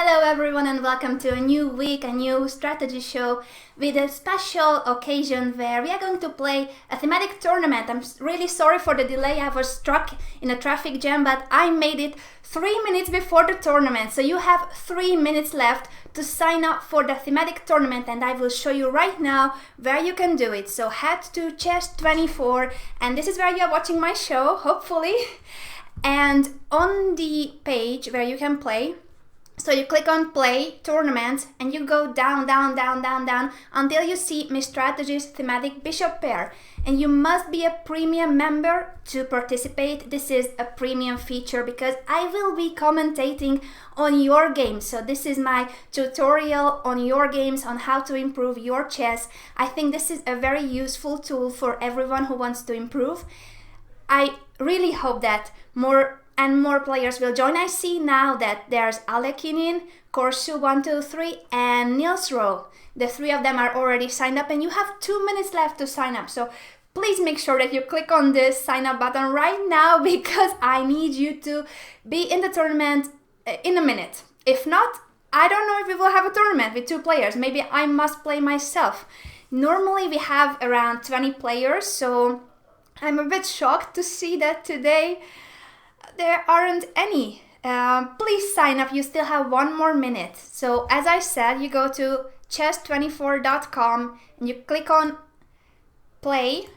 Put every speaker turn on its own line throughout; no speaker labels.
Hello everyone and welcome to a new week, a new strategy show with a special occasion where we are going to play a thematic tournament. I'm really sorry for the delay. I was stuck in a traffic jam, but I made it 3 minutes before the tournament. So you have 3 minutes left to sign up for the thematic tournament, and I will show you right now where you can do it. So head to Chess24, and this is where you are watching my show, hopefully. And on the page where you can play, so you click on play tournaments and you go down until you see my strategies thematic bishop pair, and you must be a premium member to participate. This is a premium feature because I will be commentating on your games. So this is my tutorial on your games, on how to improve your chess. I think this is a very useful tool for everyone who wants to improve. I really hope that more and more players will join. I see now that there's Alekinin, Korsu123 and Niels Rowe. The three of them are already signed up, and you have 2 minutes left to sign up. So please make sure that you click on this sign up button right now, because I need you to be in the tournament in a minute. If not, I don't know if we will have a tournament with 2 players. Maybe I must play myself. Normally we have around 20 players, so I'm a bit shocked to see that today there aren't any. Please sign up, you still have 1 more minute. So as I said, you go to chess24.com and you click on play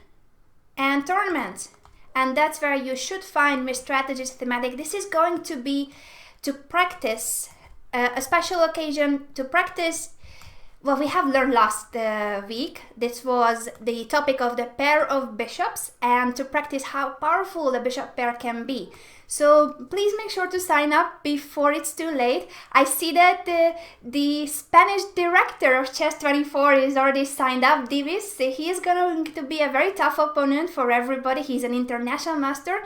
and tournaments, and that's where you should find my strategies thematic. This is going to be to practice, a special occasion to practice what we have learned last week. This was the topic of the pair of bishops, and to practice how powerful the bishop pair can be. So please make sure to sign up before it's too late. I see that the Spanish director of Chess24 is already signed up, Divis. He is going to be a very tough opponent for everybody. He's an international master,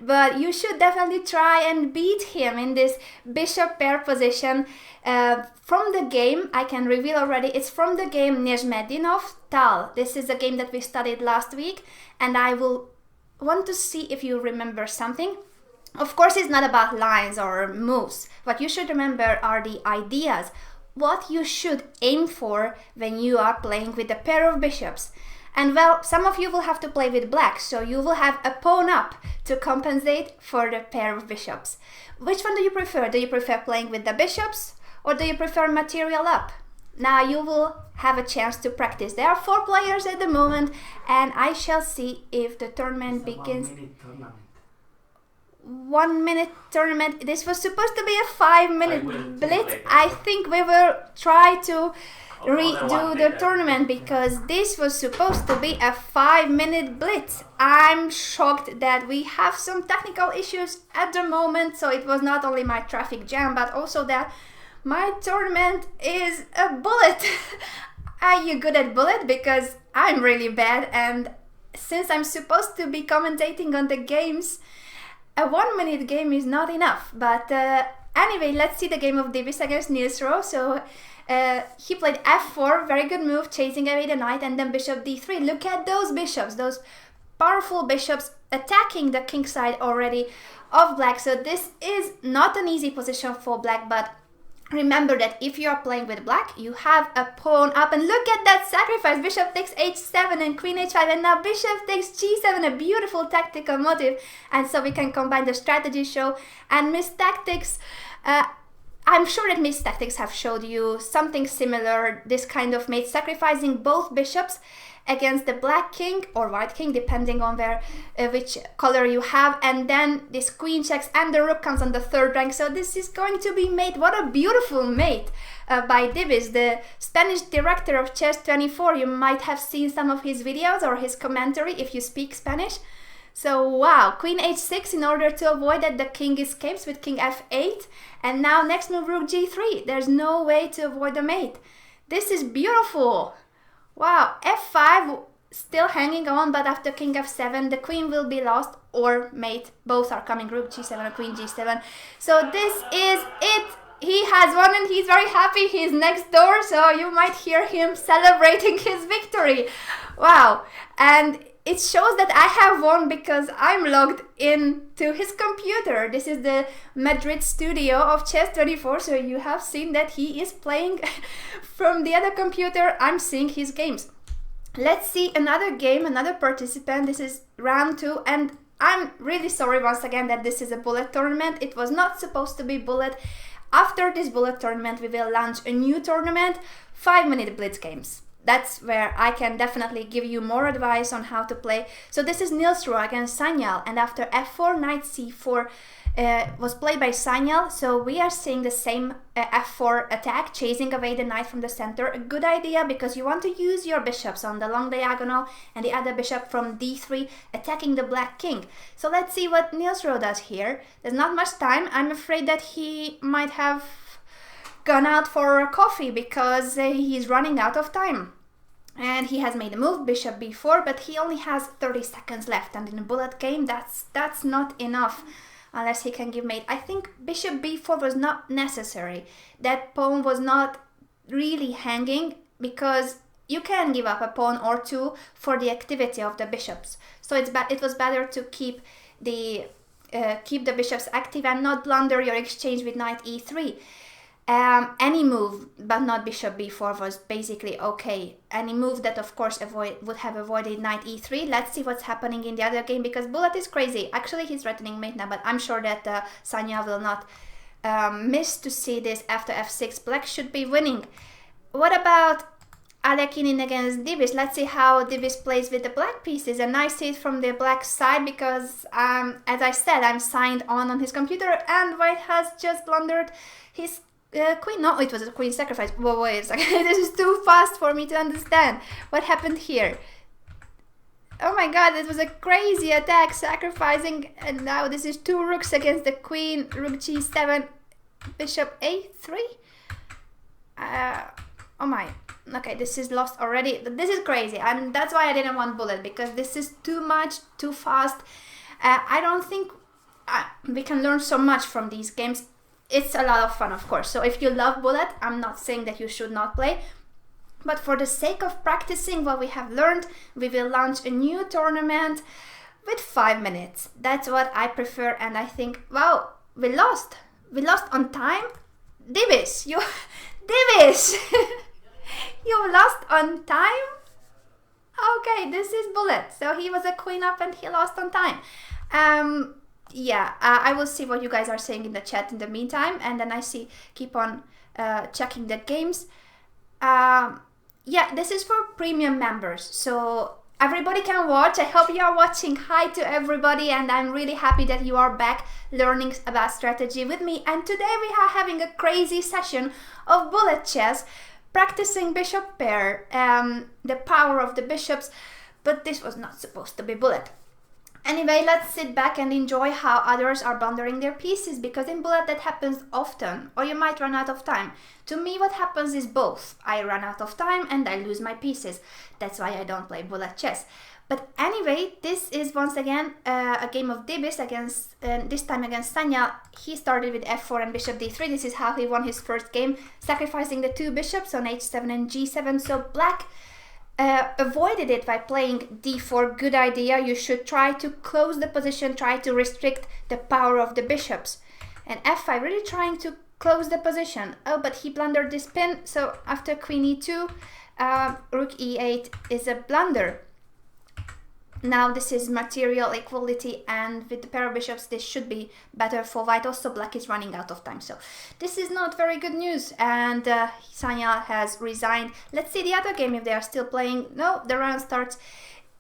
but you should definitely try and beat him in this bishop pair position. From the game, I can reveal already, it's from the game Nezhmedinov Tal. This is a game that we studied last week, and I will want to see if you remember something. Of course, it's not about lines or moves. What you should remember are the ideas, what you should aim for when you are playing with a pair of bishops. And well, some of you will have to play with black, so you will have a pawn up to compensate for the pair of bishops. Which one do you prefer? Do you prefer playing with the bishops, or do you prefer material up? Now you will have a chance to practice. There are 4 players at the moment, and I shall see if the tournament begins. 1 minute tournament. This was supposed to be a 5-minute blitz. I think we will try to redo the tournament because this was supposed to be a 5-minute blitz. I'm shocked that we have some technical issues at the moment. So it was not only my traffic jam, but also that my tournament is a bullet. Are you good at bullet? Because I'm really bad, and since I'm supposed to be commentating on the games, a 1-minute game is not enough. But anyway, let's see the game of Divis against Niels Rowe. So he played f4, very good move, chasing away the knight, and then bishop d3. Look at those bishops, those powerful bishops attacking the king side already of black. So this is not an easy position for black, but remember that if you are playing with black, you have a pawn up, and look at that sacrifice. Bishop takes h7 and queen h5, and now bishop takes g7, a beautiful tactical motive. And so we can combine the strategy show and Miss Tactics. I'm sure that Miss Tactics have showed you something similar, this kind of mate, sacrificing both bishops against the black king or white king, depending on where which color you have, and then this queen checks and the rook comes on the 3rd rank. So this is going to be mate. What a beautiful mate by Divis, the Spanish director of Chess24. You might have seen some of his videos or his commentary if you speak Spanish. So wow, queen h6 in order to avoid that the king escapes with king f8, and now next move rook g3. There's no way to avoid the mate. This is beautiful. Wow, f5 still hanging on, but after king f7 the queen will be lost, or mate. Both are coming, rook g7 and queen g7. So this is it. He has won and he's very happy. He's next door, so you might hear him celebrating his victory. Wow. And it shows that I have won because I'm logged into his computer. This is the Madrid studio of Chess24, so you have seen that he is playing from the other computer. I'm seeing his games. Let's see another game, another participant. This is round 2, and I'm really sorry once again that this is a bullet tournament. It was not supposed to be bullet. After this bullet tournament, we will launch a new tournament, 5-minute blitz games. That's where I can definitely give you more advice on how to play. So this is Niels Rohe against Sanyal, and after f4, knight c4 was played by Sanyal. So we are seeing the same f4 attack, chasing away the knight from the center. A good idea because you want to use your bishops on the long diagonal and the other bishop from d3 attacking the black king. So let's see what Niels Rohe does here. There's not much time. I'm afraid that he might have gone out for a coffee because he's running out of time. And he has made a move, bishop b4, but he only has 30 seconds left, and in a bullet game that's not enough unless he can give mate. I think bishop b4 was not necessary. That pawn was not really hanging because you can give up a pawn or two for the activity of the bishops. So it was better to keep the bishops active and not blunder your exchange with knight e3. Any move, but not bishop b4, was basically okay. Any move that, of course, would have avoided knight e3. Let's see what's happening in the other game, because bullet is crazy. Actually, he's threatening mate now, but I'm sure that Sanya will not miss to see this after f6. Black should be winning. What about Alekinin against Divis? Let's see how Divis plays with the black pieces. And I see it from the black side because, as I said, I'm signed on his computer, and white has just blundered his queen. No, it was a queen sacrifice. Whoa, wait a second. This is too fast for me to understand. What happened here? Oh my god, this was a crazy attack, sacrificing, and now this is 2 rooks against the queen. Rook g7, bishop a3. Oh my. Okay, this is lost already. This is crazy, and that's why I didn't want bullet, because this is too much, too fast. I don't think we can learn so much from these games. It's a lot of fun, of course. So if you love bullet, I'm not saying that you should not play. But for the sake of practicing what we have learned, we will launch a new tournament with 5 minutes. That's what I prefer, and I think, wow, we lost. We lost on time. Divis, Divis, you lost on time? Okay, this is bullet. So he was a queen up and he lost on time. Yeah, I will see what you guys are saying in the chat in the meantime, and then I keep on checking the games. Yeah, this is for premium members, so everybody can watch. I hope you are watching. Hi to everybody, and I'm really happy that you are back learning about strategy with me. And today we are having a crazy session of bullet chess, practicing bishop pair, the power of the bishops, but this was not supposed to be bullet. Anyway, let's sit back and enjoy how others are blundering their pieces, because in bullet that happens often, or you might run out of time. To me, what happens is both. I run out of time and I lose my pieces. That's why I don't play bullet chess. But anyway, this is once again a game of Divis against, this time against Sanya. He started with f4 and bishop d3. This is how he won his first game, sacrificing the 2 bishops on h7 and g7. So black avoided it by playing d4. Good idea. You should try to close the position, try to restrict the power of the bishops. And f5, really trying to close the position. Oh, but he blundered this pin. So after queen e2, rook e8 is a blunder. Now this is material equality, and with the pair of bishops this should be better for white. Also black is running out of time, so this is not very good news, and Sanya has resigned. Let's see the other game if they are still playing. No, the round starts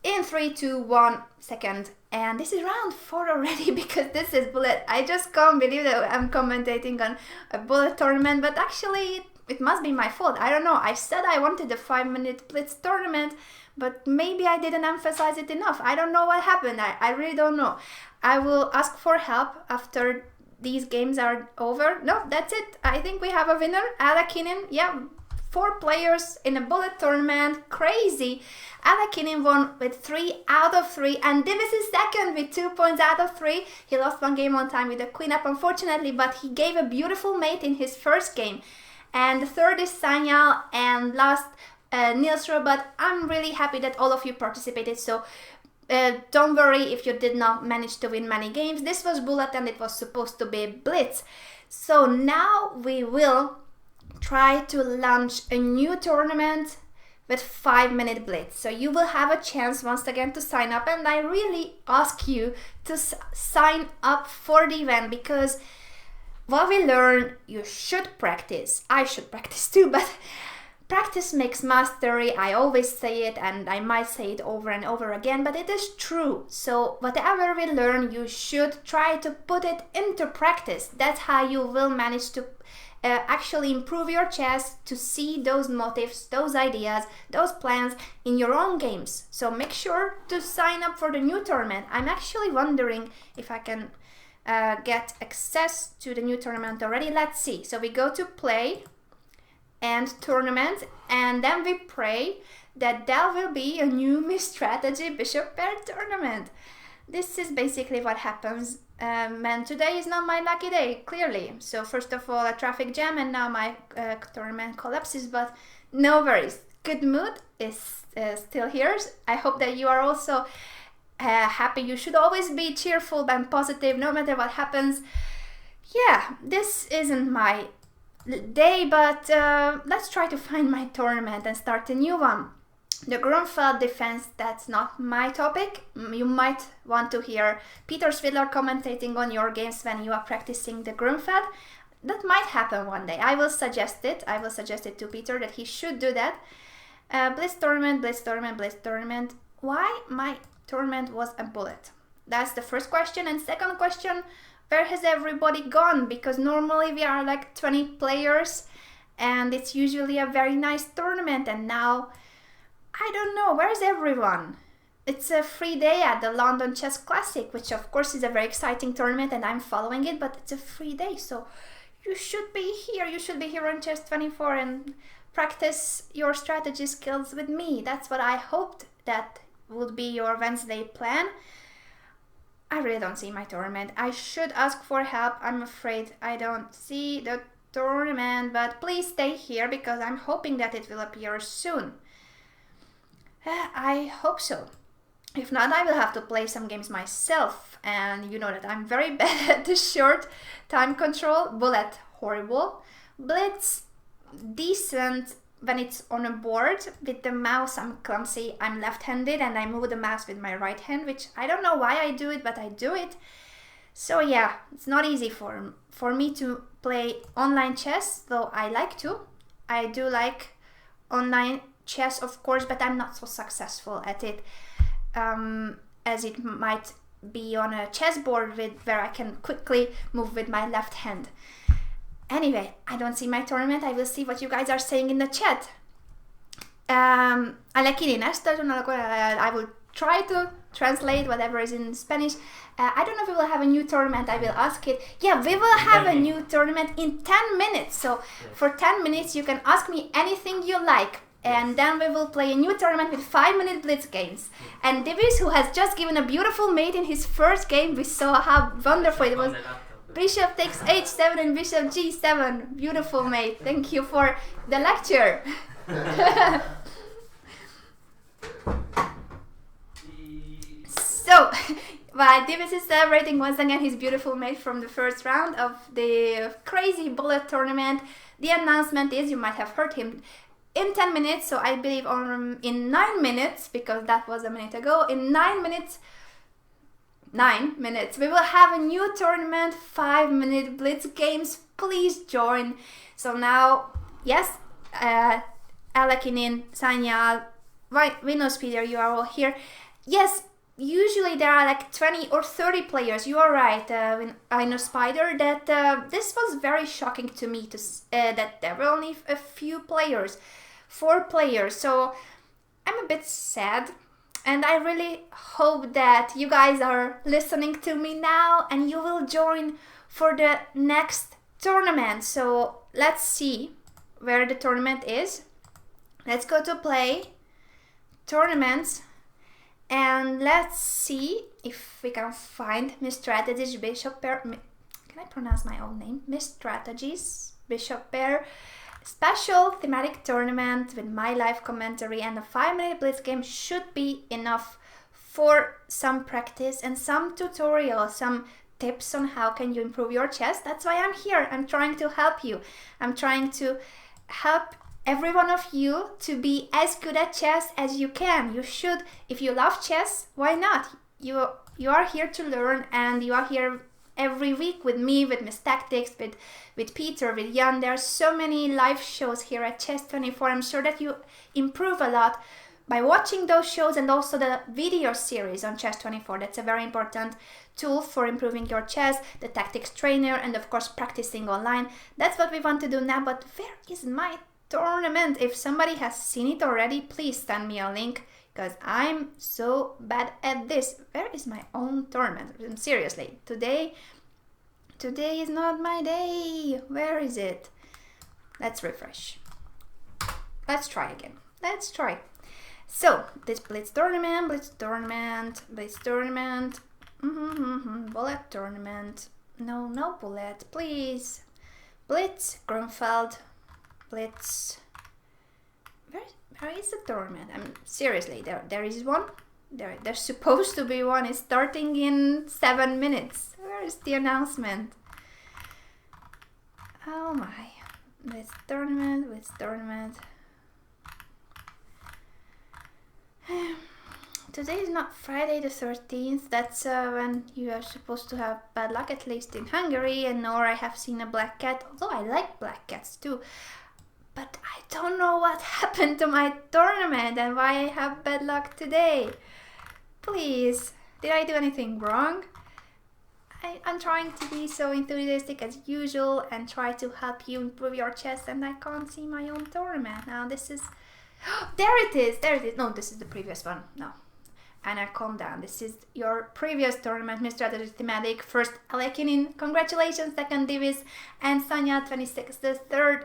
in 3, 2, 1 second, and this is round 4 already because this is bullet. I just can't believe that I'm commentating on a bullet tournament, but actually it must be my fault. I don't know. I said I wanted a 5-minute blitz tournament, but maybe I didn't emphasize it enough. I don't know what happened. I really don't know. I will ask for help after these games are over. No, that's it. I think we have a winner. Alekinin, yeah, 4 players in a bullet tournament. Crazy. Alekinin won with 3 out of 3, and Divis is second with 2 points out of 3. He lost 1 game on time with the queen up, unfortunately, but he gave a beautiful mate in his first game. And the third is Sanyal, and last Niels Rohe, but I'm really happy that all of you participated. So don't worry if you did not manage to win many games. This was Bullet and it was supposed to be Blitz. So now we will try to launch a new tournament with 5-minute Blitz. So you will have a chance once again to sign up, and I really ask you to sign up for the event, because what we learn, you should practice. I should practice too, but practice makes mastery. I always say it, and I might say it over and over again, but it is true. So whatever we learn, you should try to put it into practice. That's how you will manage to actually improve your chess, to see those motives, those ideas, those plans in your own games. So make sure to sign up for the new tournament. I'm actually wondering if I can get access to the new tournament already. Let's see. So we go to play and tournament, and then we pray that there will be a new Miss Strategy Bishop Pair tournament. This is basically what happens. And today is not my lucky day, clearly. So first of all, a traffic jam, and now my tournament collapses, but no worries. Good mood is still here. I hope that you are also happy. You should always be cheerful and positive no matter what happens. Yeah, this isn't my day, but let's try to find my tournament and start a new one. The Grunfeld defense, that's not my topic. You might want to hear Peter Svidler commentating on your games when you are practicing the Grunfeld. That might happen one day. I will suggest it. I will suggest it to Peter that he should do that. Blitz tournament, Blitz tournament, Blitz tournament. Why my tournament was a Bullet? That's the first question. And second question, where has everybody gone? Because normally we are like 20 players and it's usually a very nice tournament, and now I don't know, where's everyone? It's a free day at the London Chess Classic, which of course is a very exciting tournament and I'm following it, but it's a free day, so you should be here. You should be here on Chess24 and practice your strategy skills with me. That's what I hoped that would be your Wednesday plan. I really don't see my tournament. I should ask for help. I'm afraid I don't see the tournament, but please stay here because I'm hoping that it will appear soon. I hope so. If not, I will have to play some games myself, and you know that I'm very bad at the short time control. Bullet, horrible. Blitz, decent when it's on a board. With the mouse, I'm clumsy. I'm left-handed and I move the mouse with my right hand, which I don't know why I do it, but I do it. So yeah, it's not easy for me to play online chess, though I like to. I do like online chess, of course, but I'm not so successful at it as it might be on a chessboard where I can quickly move with my left hand. Anyway, I don't see my tournament. I will see what you guys are saying in the chat. I will try to translate whatever is in Spanish. I don't know if we will have a new tournament. I will ask it. Yeah, we will have a new tournament in 10 minutes. So for 10 minutes, you can ask me anything you like. And then we will play a new tournament with 5-minute blitz games. And Divis, who has just given a beautiful mate in his first game, we saw how wonderful it was. Bishop takes h7 and bishop g7. Beautiful mate. Thank you for the lecture. So, while Divis is celebrating once again his beautiful mate from the first round of the crazy Bullet tournament, the announcement is, you might have heard him, in 10 minutes, so I believe in 9 minutes, because that was a minute ago, in 9 minutes, we will have a new tournament, 5-minute blitz games. Please join. So now, yes, Alekinin, Sanyal, Windows Peter, you are all here. Yes, usually there are like 20 or 30 players. You are right, I know Spider, that this was very shocking to me that there were only a few players, 4 players. So I'm a bit sad, and I really hope that you guys are listening to me now and you will join for the next tournament. So let's see where the tournament is. Let's go to play, tournaments, and let's see if we can find Miss Strategies Bishop Pair. Can I pronounce my own name? Miss Strategies Bishop Pair special thematic tournament with my live commentary, and a 5-minute blitz game should be enough for some practice and some tutorials, some tips on how can you improve your chess. That's why I'm here. I'm trying to help you. I'm trying to help every one of you to be as good at chess as you can. You should. If you love chess, why not? You are here to learn, and you are here every week with me, with Miss Tactics, with Peter, with Jan. There are so many live shows here at Chess24. I'm sure that you improve a lot by watching those shows, and also the video series on Chess24. That's a very important tool for improving your chess, the tactics trainer, and of course practicing online. That's what we want to do now. But where is my tournament? If somebody has seen it already, please send me a link, because I'm so bad at this. Where is my own tournament? Seriously, today is not my day. Where is it? Let's refresh. Let's try again. Let's try. So, this Blitz tournament, bullet tournament. No bullet, please. Blitz, Grunfeld, Blitz. Where is the tournament? Seriously, there is one. There's supposed to be one. It's starting in 7 minutes. Where is the announcement? Oh my. Blitz tournament. Today is not Friday the 13th. That's when you are supposed to have bad luck, at least in Hungary, and nor I have seen a black cat, although I like black cats too. But I don't know what happened to my tournament and why I have bad luck today. Please, did I do anything wrong? I'm trying to be so enthusiastic as usual and try to help you improve your chess, and I can't see my own tournament. Now this is... There it is! No, this is the previous one. No. Anna, calm down. This is your previous tournament, Miss Strategy Thematic. First, Alekinin, congratulations, second Divis, and Sanya 26, the third.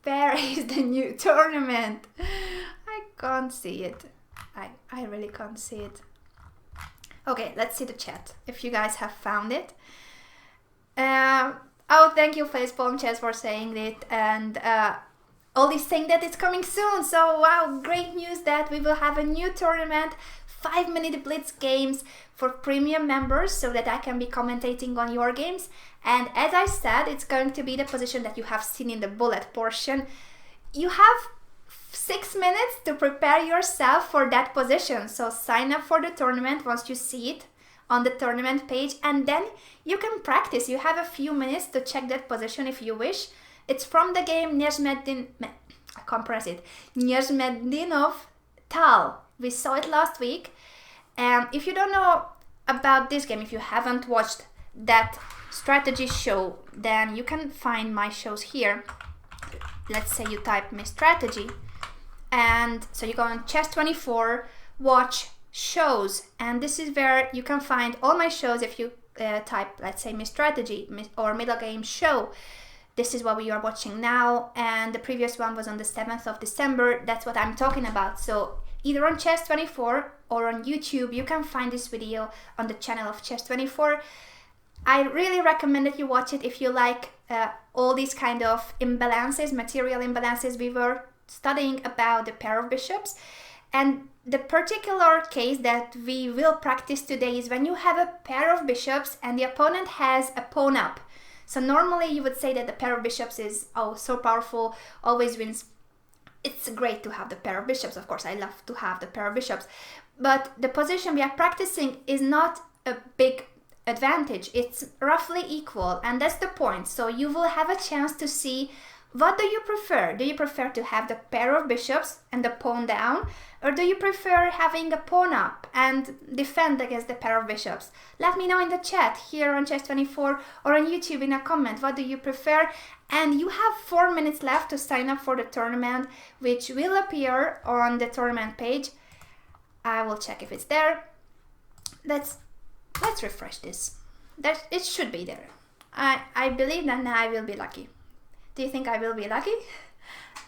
Where is the new tournament? I can't see it. I really can't see it. Okay, let's see the chat, if you guys have found it. Oh, thank you, Facepalm Chess, for saying it, and Ollie's saying that it's coming soon. So wow, great news that we will have a new tournament, 5-minute blitz games for premium members, so that I can be commentating on your games. And as I said, it's going to be the position that you have seen in the bullet portion. You have 6 minutes to prepare yourself for that position. So sign up for the tournament once you see it on the tournament page, and then you can practice. You have a few minutes to check that position if you wish. It's from the game Nizhmedinov Tal. We saw it last week. If you don't know about this game, if you haven't watched that strategy show, then you can find my shows here. Let's say you type Miss Strategy, and so you go on Chess24, watch shows, and this is where you can find all my shows. If you type, let's say, Miss Strategy or Middlegame show, this is what we are watching now, and the previous one was on the 7th of December. That's what I'm talking about. So either on Chess24 or on YouTube, you can find this video on the channel of Chess24. I really recommend that you watch it if you like all these kind of imbalances, material imbalances. We were studying about the pair of bishops, and the particular case that we will practice today is when you have a pair of bishops and the opponent has a pawn up. So normally you would say that the pair of bishops is so powerful, always wins. It's great to have the pair of bishops, of course, I love to have the pair of bishops. But the position we are practicing is not a big advantage, it's roughly equal, and that's the point. So you will have a chance to see, what do you prefer? Do you prefer to have the pair of bishops and the pawn down, or do you prefer having a pawn up and defend against the pair of bishops? Let me know in the chat here on Chess24 or on YouTube in a comment. What do you prefer? And you have 4 minutes left to sign up for the tournament, which will appear on the tournament page. I will check if it's there. Let's refresh this. It should be there. I believe that now I will be lucky. Do you think I will be lucky?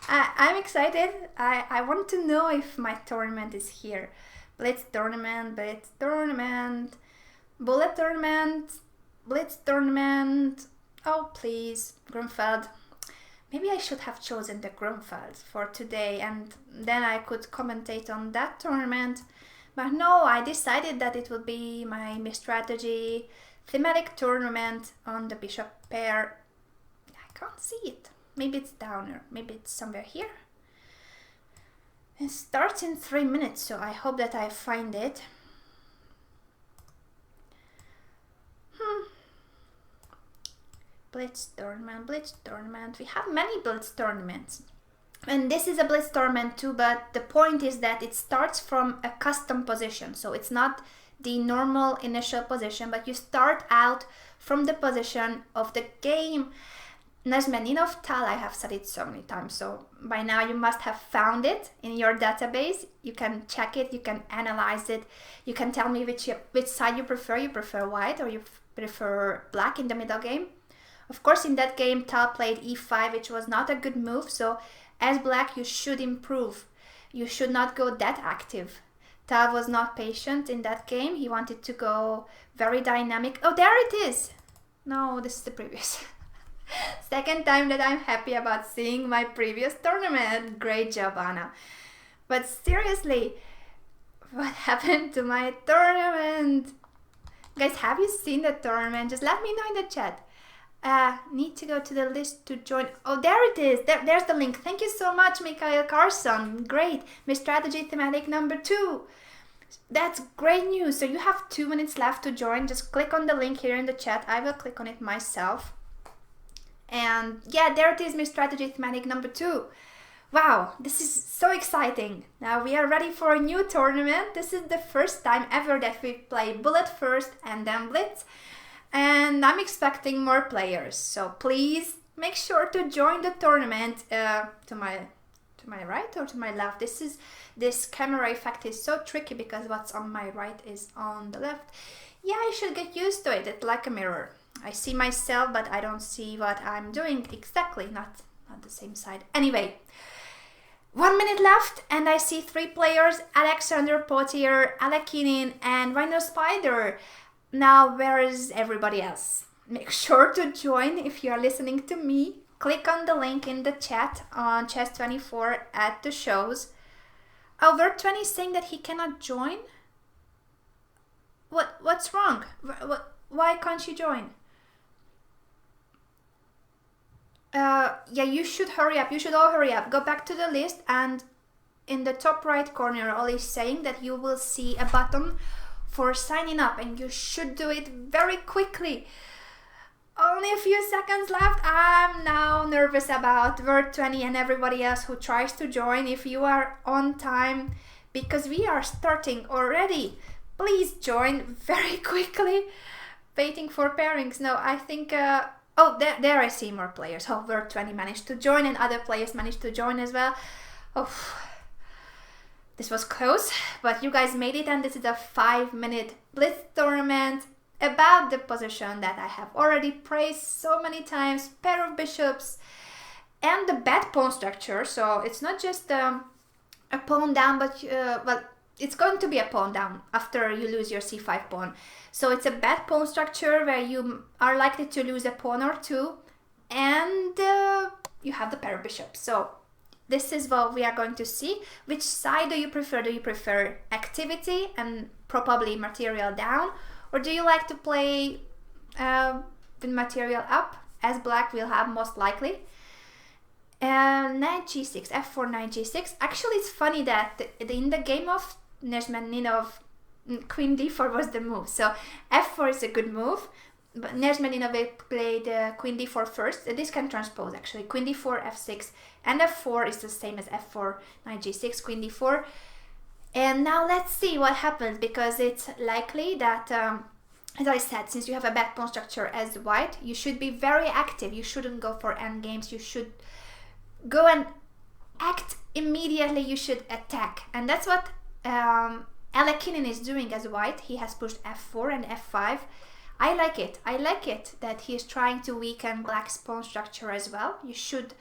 I'm excited. I want to know if my tournament is here. Blitz tournament, bullet tournament, blitz tournament. Oh please, Grunfeld. Maybe I should have chosen the Grunfeld for today, and then I could commentate on that tournament. But no, I decided that it would be my strategy thematic tournament on the bishop pair. I can't see it. Maybe it's down or maybe it's somewhere here. It starts in 3 minutes, so I hope that I find it. Blitz tournament. We have many Blitz tournaments. And this is a Blitz tournament too, but the point is that it starts from a custom position. So it's not the normal initial position, but you start out from the position of the game. Nezmeninov Tal, I have said it so many times, so by now you must have found it in your database. You can check it, you can analyze it, you can tell me which side you prefer. You prefer white or you prefer black in the middle game. Of course, in that game, Tal played e5, which was not a good move, so as black, you should improve. You should not go that active. Tal was not patient in that game. He wanted to go very dynamic. Oh, there it is. No, this is the previous. Second time that I'm happy about seeing my previous tournament. Great job, Anna. But seriously, what happened to my tournament? Guys, have you seen the tournament? Just let me know in the chat. Need to go to the list to join. Oh, there it is. There's the link. Thank you so much, Mikhail Carson. Great. My strategy thematic number 2. That's great news. So you have 2 minutes left to join. Just click on the link here in the chat. I will click on it myself. And yeah, there it is, my strategy thematic number 2. Wow, this is so exciting. Now we are ready for a new tournament. This is the first time ever that we play Bullet first and then Blitz. And I'm expecting more players, so please make sure to join the tournament. To my right or to my left? This camera effect is so tricky because what's on my right is on the left. Yeah, I should get used to it. It's like a mirror. I see myself, but I don't see what I'm doing exactly. Not the same side. Anyway, 1 minute left, and I see 3 players: Alexander Potier, Alekinin, and Rhino Spider. Now, where is everybody else? Make sure to join if you are listening to me. Click on the link in the chat on Chess24 at the shows. Oh, Word20 is saying that he cannot join? What's wrong? Why can't you join? Yeah, you should hurry up. You should all hurry up. Go back to the list, and in the top right corner, Oli is saying that you will see a button for signing up, and you should do it very quickly. Only a few seconds left. I'm now nervous about Word20 and everybody else who tries to join. If you are on time, because we are starting already, please join very quickly. Waiting for pairings. No, I think oh, there I see more players. Oh, Word20 managed to join and other players managed to join as well. Oh, this was close, but you guys made it, and this is a 5-minute Blitz tournament about the position that I have already praised so many times, pair of bishops, and the bad pawn structure. So it's not just a pawn down, but well, it's going to be a pawn down after you lose your c5 pawn. So it's a bad pawn structure where you are likely to lose a pawn or two, and you have the pair of bishops. So this is what we are going to see. Which side do you prefer? Do you prefer activity and probably material down? Or do you like to play with material up, as black will have most likely? Knight g6, f4, knight g6. Actually, it's funny that in the game of Nezmeninov, queen d4 was the move. So f4 is a good move. But Nezmeninov played queen d4 first. This can transpose actually. Queen d4, f6, and f4 is the same as f4, knight g6, queen d4. And now let's see what happens, because it's likely that, as I said, since you have a bad pawn structure as white, you should be very active. You shouldn't go for endgames. You should go and act immediately. You should attack. And that's what Alekinin is doing as white. He has pushed f4 and f5. I like it. I like it that he is trying to weaken black's pawn structure as well. You should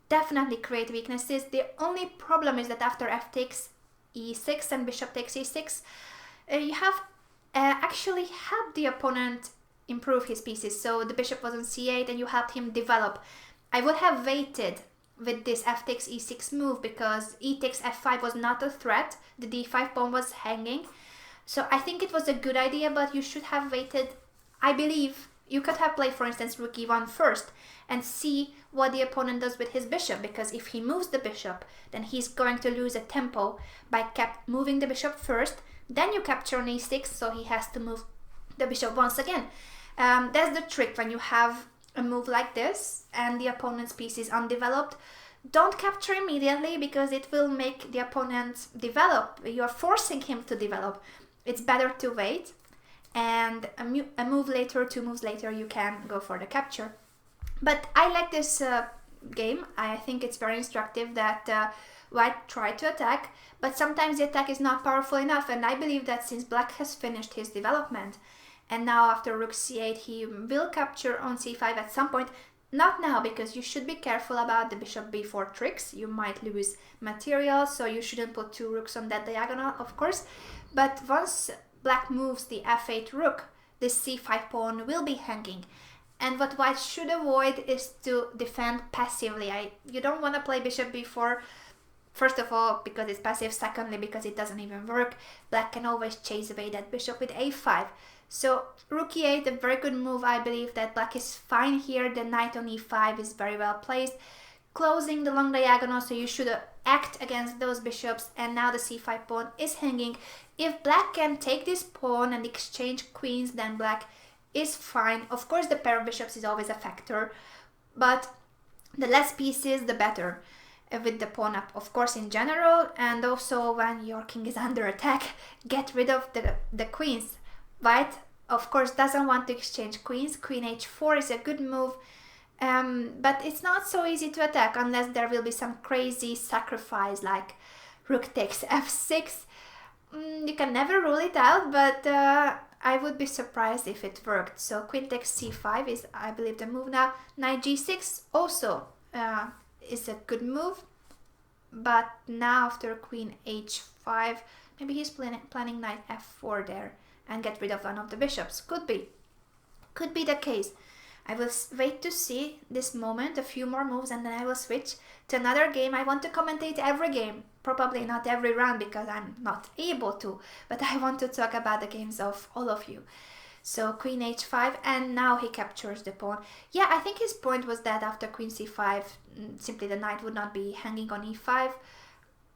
definitely create weaknesses. The only problem is that after f takes e6 and bishop takes e6, you have actually helped the opponent improve his pieces. So the bishop was on c8 and you helped him develop. I would have waited with this f takes e6 move, because e takes f5 was not a threat, the d5 pawn was hanging. So I think it was a good idea, but you should have waited. I believe you could have played, for instance, rook e1 first and see what the opponent does with his bishop, because if he moves the bishop, then he's going to lose a tempo by moving the bishop first, then you capture on e6, so he has to move the bishop once again. That's the trick when you have a move like this and the opponent's piece is undeveloped. Don't capture immediately, because it will make the opponent develop. You're forcing him to develop. It's better to wait, and a move later, 2 moves later, you can go for the capture. But I like this game. I think it's very instructive that white tried to attack, but sometimes the attack is not powerful enough, and I believe that since black has finished his development, and now after rook c8 he will capture on c5 at some point. Not now, because you should be careful about the bishop b4 tricks. You might lose material, so you shouldn't put 2 rooks on that diagonal, of course. But once black moves the f8 rook, this c5 pawn will be hanging. And what white should avoid is to defend passively. You don't want to play bishop b4, first of all, because it's passive, secondly, because it doesn't even work. Black can always chase away that bishop with a5. So rook e8, a very good move. I believe that black is fine here. The knight on e5 is very well placed, closing the long diagonal, so you should act against those bishops. And now the c5 pawn is hanging. If black can take this pawn and exchange queens, then black is fine. Of course, the pair of bishops is always a factor, but the less pieces, the better with the pawn up, of course, in general. And also when your king is under attack, get rid of the queens. White, of course, doesn't want to exchange queens. Queen h4 is a good move, but it's not so easy to attack unless there will be some crazy sacrifice like rook takes f6. You can never rule it out, but I would be surprised if it worked. So queen takes c5 is, I believe, the move now. Knight g6 also is a good move, but now after queen h5, maybe he's planning knight f4 there and get rid of one of the bishops. Could be the case. I will wait to see this moment, a few more moves, and then I will switch to another game. I want to commentate every game, probably not every round because I'm not able to, but I want to talk about the games of all of you. So queen h5, and now he captures the pawn. Yeah, I think his point was that after queen c5, simply the knight would not be hanging on e5.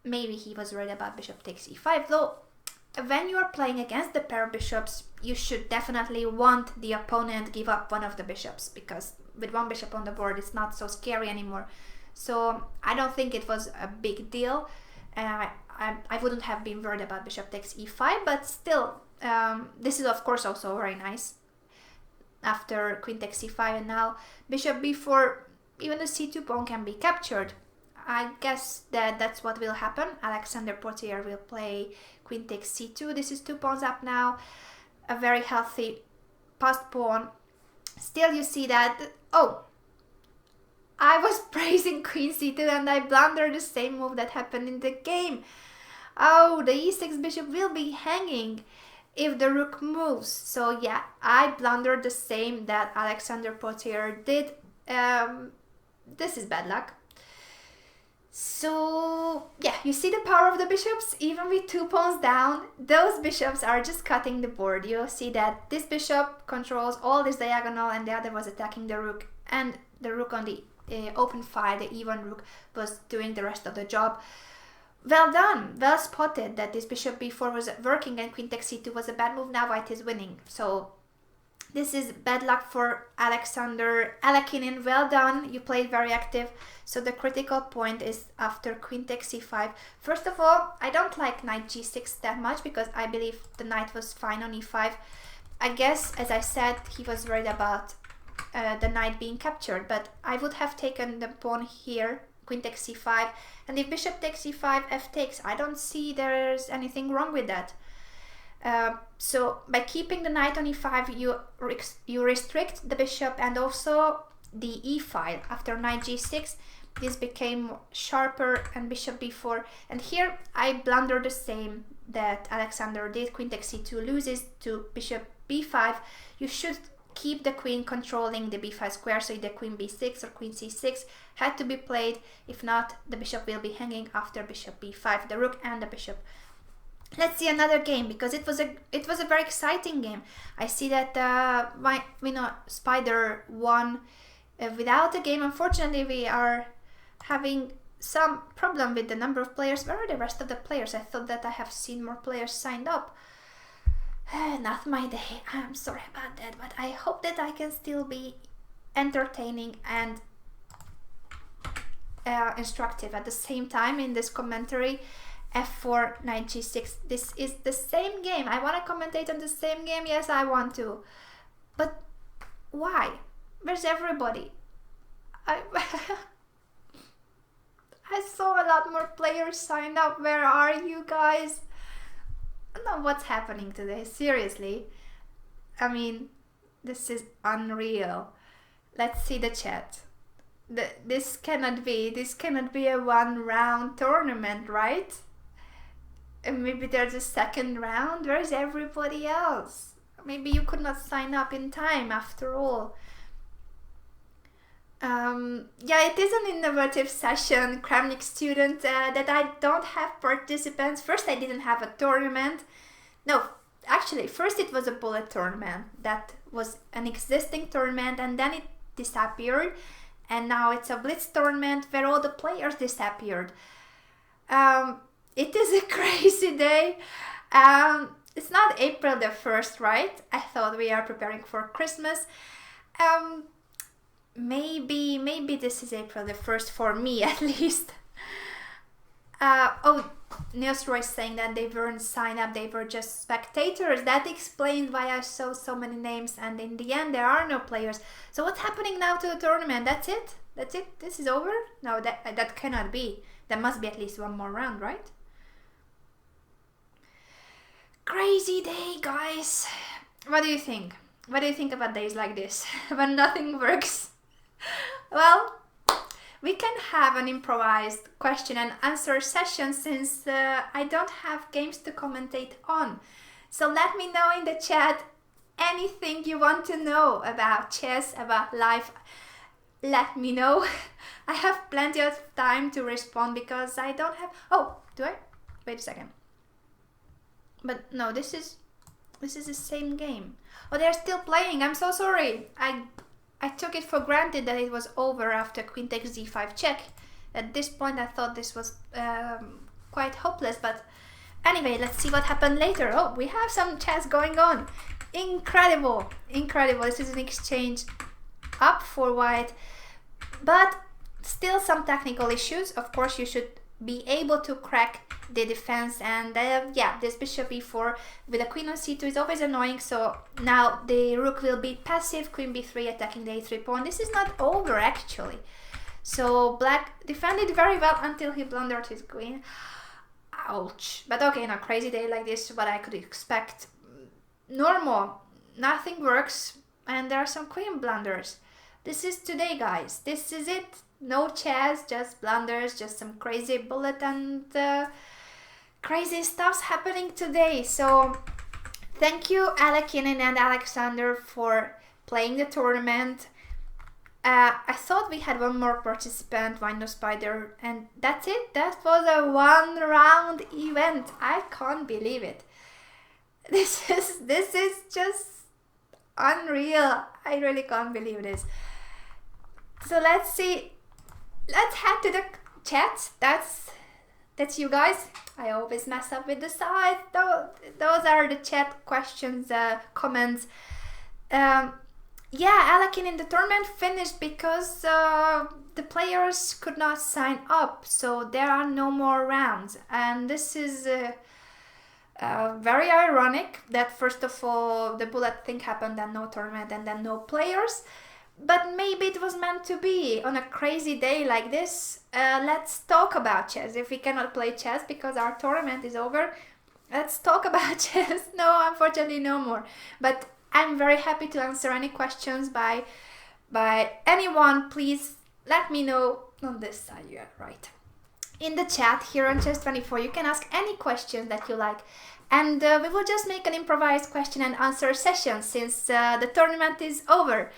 Maybe he was worried about bishop takes e5, though when you are playing against the pair of bishops, you should definitely want the opponent give up one of the bishops, because with one bishop on the board, it's not so scary anymore. So I don't think it was a big deal. I wouldn't have been worried about bishop takes e5, but still, this is of course also very nice. After queen takes c5 and now bishop b4, even the c2 pawn can be captured. I guess that's what will happen. Alexander Potier will play queen takes c2. This is 2 pawns up now. A very healthy passed pawn. Still you see that, oh, I was praising queen c2 and I blundered the same move that happened in the game. Oh, the e6 bishop will be hanging if the rook moves. So yeah, I blundered the same that Alexander Potier did. This is bad luck. So yeah, you see the power of the bishops. Even with 2 pawns down, those bishops are just cutting the board. You'll see that this bishop controls all this diagonal and the other was attacking the rook, and the rook on the open file, the e1 rook, was doing the rest of the job. Well done, well spotted that this bishop b4 was working and queen takes c2 was a bad move. Now white is winning. So this is bad luck for Alexander Alekinin. Well done, you played very active. So the critical point is after queen takes c5. First of all, I don't like knight g6 that much because I believe the knight was fine on e5. I guess, as I said, he was worried about the knight being captured, but I would have taken the pawn here, queen takes c5, and if bishop takes c5, f takes. I don't see there's anything wrong with that. So by keeping the knight on e5, you restrict the bishop and also the e file. After knight g6, this became sharper and bishop b4. And here I blunder the same that Alexander did. Queen takes c2 loses to bishop b5. You should keep the queen controlling the b5 square, so the queen b6 or queen c6 had to be played. If not, the bishop will be hanging after bishop b5, the rook and the bishop. Let's see another game, because it was a very exciting game. I see that my Spider won without a game. Unfortunately, we are having some problem with the number of players. Where are the rest of the players? I thought that I have seen more players signed up. Not my day. I'm sorry about that, but I hope that I can still be entertaining and instructive at the same time in this commentary. f4, knight g6. This is the same game. I want to commentate on the same game. Yes, I want to. But why? Where's everybody? I saw a lot more players signed up. Where are you guys? I don't know what's happening today. Seriously. I mean, this is unreal. Let's see the chat. This cannot be a one-round tournament, right? And maybe there's a second round. Where's everybody else? Maybe you could not sign up in time after all. Yeah, it is an innovative session, Kramnik student, that I don't have participants. First I didn't have a tournament. No, actually, first it was a bullet tournament. That was an existing tournament, and then it disappeared. And now it's a blitz tournament where all the players disappeared. It is a crazy day. It's not April the 1st, right? I thought we are preparing for Christmas. Maybe this is April the 1st for me at least. Oh, Neosroy is saying that they weren't signed up, they were just spectators. That explains why I saw so many names, and in the end there are no players. So what's happening now to the tournament? That's it? That's it? This is over? No, that cannot be. There must be at least one more round, right? Crazy day, guys. What do you think? What do you think about days like this when nothing works? Well, we can have an improvised question and answer session since I don't have games to commentate on. So let me know in the chat anything you want to know about chess, about life. Let me know. I have plenty of time to respond because I don't have... Oh, do I? Wait a second. But no, this is the same game. Oh, they're still playing. I'm so sorry. I took it for granted that it was over after queen takes d5 check. At this point I thought this was quite hopeless, but anyway, let's see what happened later. Oh, we have some chess going on. Incredible, incredible. This is an exchange up for white, but still some technical issues. Of course, you should be able to crack the defense, and yeah, this bishop e4 with a queen on c2 is always annoying. So now the rook will be passive, queen b3 attacking the a3 pawn. This is not over actually. So black defended very well until he blundered his queen. Ouch. But okay, in a crazy day like this, what I could expect. Normal, nothing works, and there are some queen blunders. This is today, guys. This is it. No chess, just blunders, just some crazy bullet and crazy stuff's happening today. So thank you Alekinen and Alexander for playing the tournament. I thought we had one more participant, Wino Spider, and that's it. That was a one round event. I can't believe it. This is just unreal. I really can't believe this. So let's see. Let's head to the chat. That's you guys. I always mess up with the size. Those are the chat questions, comments. Yeah, Alakin in the tournament finished because the players could not sign up, so there are no more rounds. And this is very ironic that first of all the bullet thing happened and no tournament and then no players. But maybe it was meant to be on a crazy day like this. Let's talk about chess. If we cannot play chess because our tournament is over, let's talk about chess. No, unfortunately no more. But I'm very happy to answer any questions by anyone. Please let me know on this side. Yeah, right. in the chat here on Chess24. You can ask any questions that you like. And we will just make an improvised question and answer session since the tournament is over.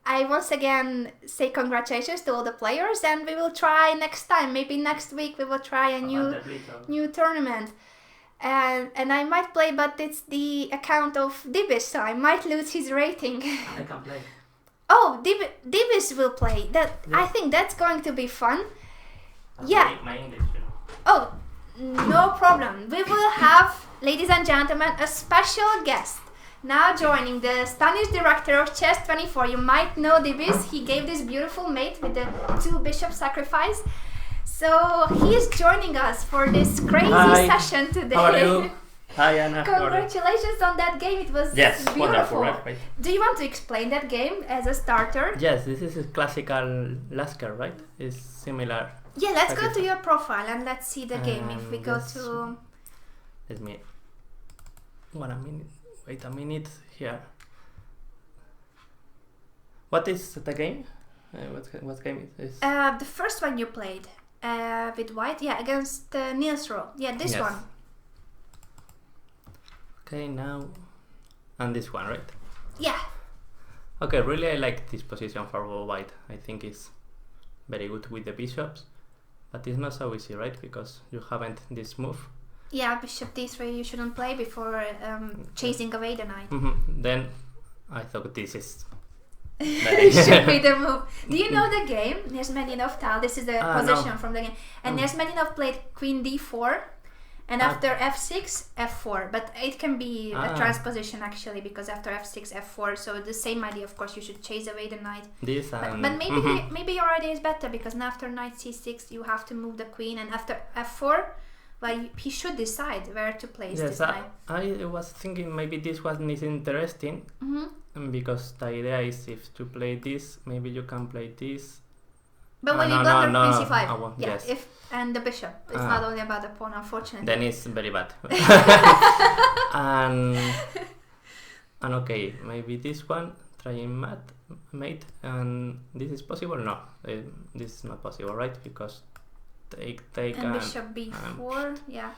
I once again say congratulations to all the players, and we will try next time. Maybe next week we will try a new tournament. And I might play, but it's the account of Dibis, so I might lose his rating.
I can play.
Oh, Dibis will play. I think that's going to be fun. Yeah.
My English.
Oh, no problem. We will have, ladies and gentlemen, a special guest. Now joining the Spanish director of Chess24. You might know Dibis. He gave this beautiful mate with the 2 bishop sacrifice. So he is joining us for this crazy session today.
How are you? Hi Anna.
Congratulations on that game. It was beautiful.
Wonderful, right?
Do you want to explain that game as a starter?
Yes, this is a classical Lasker, right? It's similar.
Yeah, let's go to your profile and let's see the game. If we go to...
Let me... Wait a minute here. What is the game? What game is this?
The first one you played with white, yeah, against Niels Rowe. Yeah, this one.
Okay, now... And this one, right?
Yeah.
Okay, really I like this position for white. I think it's very good with the bishops. But it's not so easy, right? Because you haven't this move.
Yeah, bishop d3 you shouldn't play before chasing away the knight.
Then I thought this is...
should be the move. Do you know the game? Nesmedinov Tal. This is the position from the game. And Nesmedinov played queen d4 and after f6, f4. But it can be a transposition actually, because after f6, f4. So the same idea, of course, you should chase away the knight. But maybe your idea is better, because after knight c6 you have to move the queen, and after f4, well, he should decide where to place this knight.
I was thinking maybe this one is interesting, because the idea is if to play this, maybe you can play this.
But when you got the queen c5, yes. And the bishop, it's not only about the pawn, unfortunately.
Then it's very bad. and okay, maybe this one, trying mate, and this is possible? No, this is not possible, right? Because take
and bishop b4, yeah.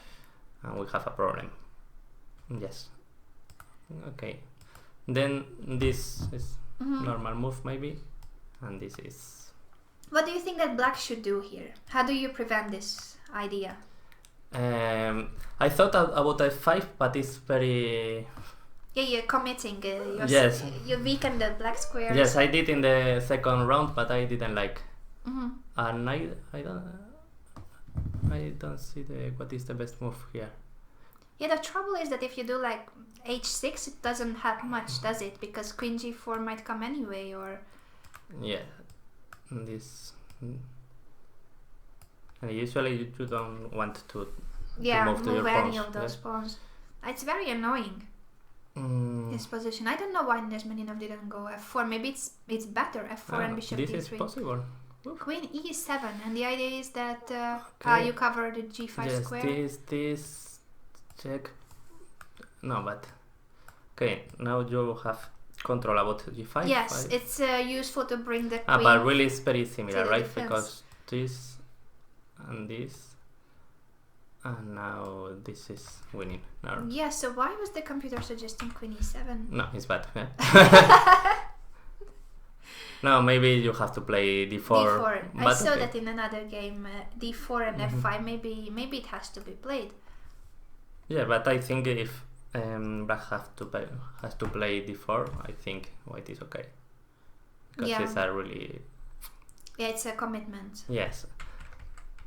And we have a problem. Yes. Okay. Then this is normal move maybe, and this is...
What do you think that black should do here? How do you prevent this idea?
I thought about f5, but it's very...
Yeah, you're committing.
Yes.
You weaken the black squares.
Yes, I did in the second round, but I didn't like. And I don't see what is the best move here.
Yeah, the trouble is that if you do like h6, it doesn't help much, does it? Because queen g4 might come anyway, or...
Yeah. This... And usually you don't want to
move any of those pawns. It's very annoying, this position. I don't know why Nesmedinov didn't go f4. Maybe it's better, f4 and bishop
this
d3.
This is possible.
Queen e7, and the idea is that you cover the g5 square.
This, check. No, but... Okay, now you have control about g5.
Yes, it's useful to bring the queen.
But really it's very similar, right?
Defense.
Because this and this, and now this is winning. No.
Yeah, so why was the computer suggesting queen e7?
No, it's bad. Yeah. No, maybe you have to play d4.
d4. I saw that in another game, d4 and f5. Maybe it has to be played.
Yeah, but I think if black has to play d4, I think white is okay. Because it's a really...
Yeah, it's a commitment.
Yes.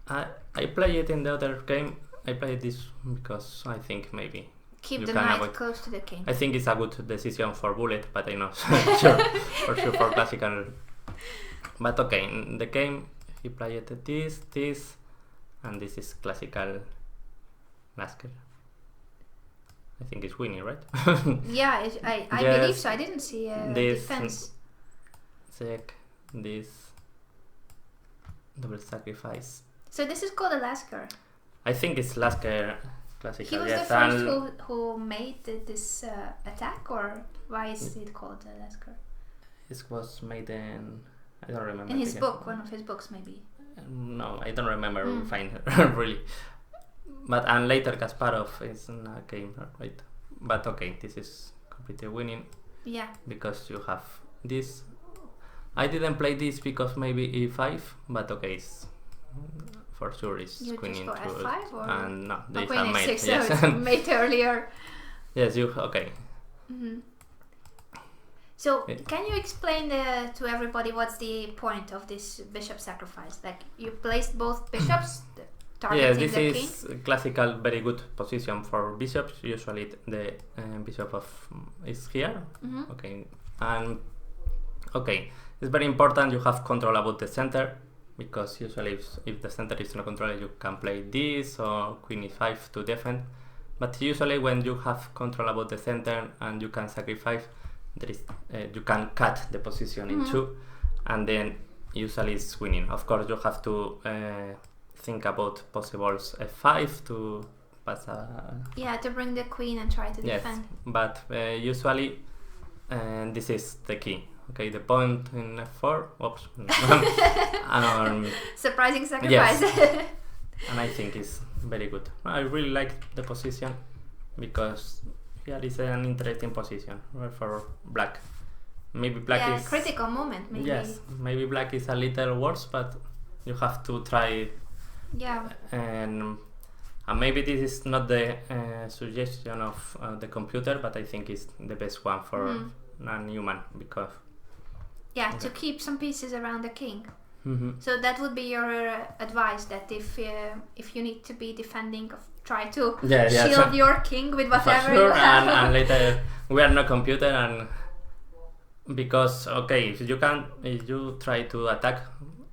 I play it in the other game. I played this because I think maybe...
Keep the knight close to the king.
I think it's a good decision for bullet, but I'm not sure for classical. But okay, in the game he played this, and this is classical Lasker. I think it's winning, right?
Yeah, I believe so. I didn't see a defense.
Check this double sacrifice.
So this is called a Lasker.
I think it's Lasker classical.
He was the first who made this attack, or why is it called a Lasker?
It was made in... I don't remember.
In his book, one of his books maybe.
No, I don't remember fine really. But and later Kasparov is in a game, right? But okay, this is completely winning.
Yeah.
Because you have this. I didn't play this because maybe e5, but okay, it's, for sure it's
You
queen
just
into
go f5 or?
and no, they
queen
have mate.
h6,
Yes.
so it's mate earlier.
Yes, you okay.
So can you explain to everybody what's the point of this bishop sacrifice? Like you placed both bishops targeting
Yes, this
the king?
is classical, very good position for bishops. Usually the bishop is here. Okay, and okay, it's very important you have control about the center, because usually if the center is not controlled, you can play this or queen e5 to defend. But usually when you have control about the center and you can sacrifice, there is you can cut the position in two, and then usually it's winning. Of course, you have to think about possibles f5 to pass
to bring the queen and try to defend.
But usually this is the key. Okay, the point in f4. Oops.
Surprising sacrifice.
Yes. And I think it's very good. I really like the position because here is an interesting position for black. Maybe black is
critical moment. Maybe.
Yes, maybe black is a little worse, but you have to try.
Yeah.
And maybe this is not the suggestion of the computer, but I think it's the best one for non-human because.
Yeah, to keep some pieces around the king. So that would be your advice, that if you need to be defending, try to shield your king with whatever you have.
And later we are not computer, and because okay, if you try to attack